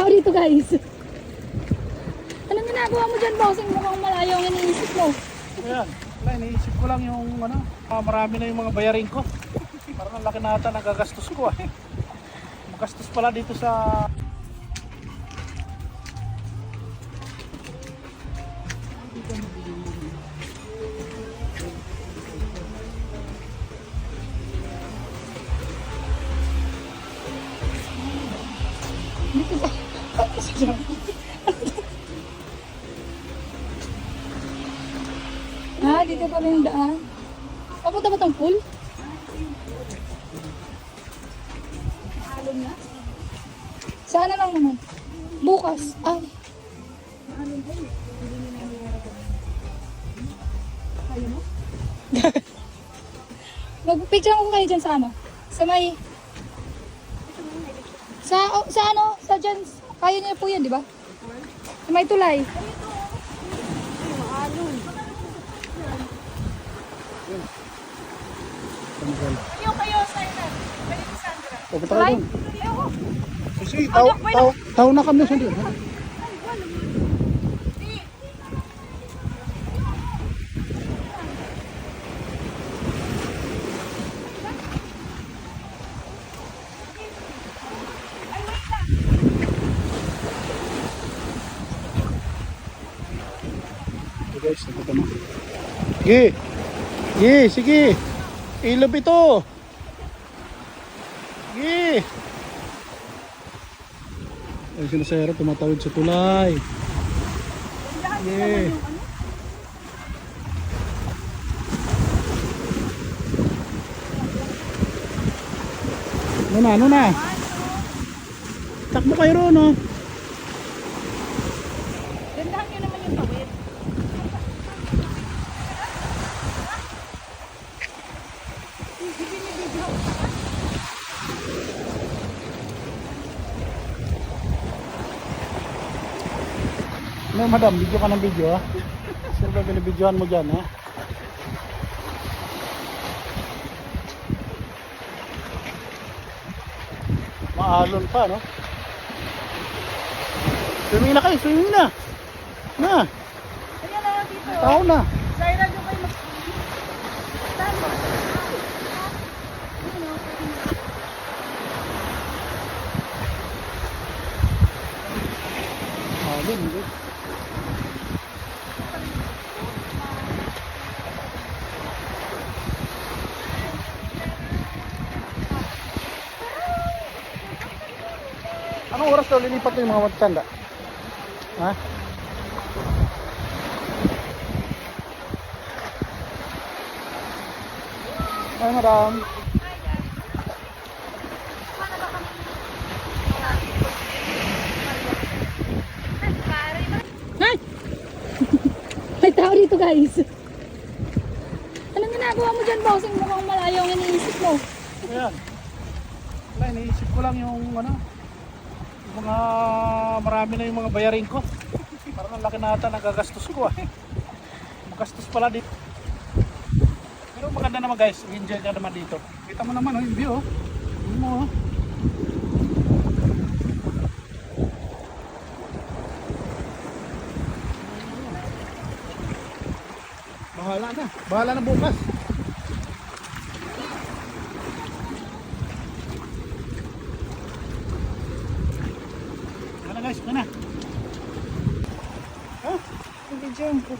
tao dito guys. Anong ginagawa mo dyan, bossing? Mukhang malayo ang iniisip mo. Ayan, wala, iniisip ko lang yung marami na yung mga bayarin ko. Parang ang laki na ata nagagastos ko eh. Magastos pala dito sa... Dito ba? Dito pa rin yung daan. Papunta ba itong pool? Alon na? Sana lang naman. Bukas. Ay. Magpicture ko kayo dyan sa ano? Sa may... Sa ano? Sa dyan. Kaya niya po yan, di ba? Sa may tulay. Yung kayo, Sandra. Pwede si Sandra. Pupunta tayo dun. Ayoko. Sige, tao na kami sa dun. Guys, napunta na. Sige, sige. Ilog ito. Sige. Ay, sila sa harap tumatawid sa tulay. Sige. Ano na? Takbo kayo ron, oh. Gandahan nyo naman yung tawid. No, madam, video ka ng video, ha? Sir ba binibidyohan mo dyan, ha? Maalon pa, no? Swimming na kayo, swimming na! Na! Ayan na, dito. Tao na! Zaira, doon kayo mag... Tama. Maalon, eh. Anong oras daw lilipat yung mga matanda? Ha? Ay, madam. Ay! May tao dito guys. Anong ginagawa mo dyan, bossing? Mukhang malayo ang iniisip mo. Ayan. Wala, iniisip ko lang yung mga marami na yung mga bayarin ko. Parang ang laki na ata nagagastos ko eh. Magastos pala dito. Pero maganda naman guys, enjoy ka naman dito. Kita mo naman yung view, oh. View mo, oh. Bahala na bukas. Ano guys, ano na? Video ko.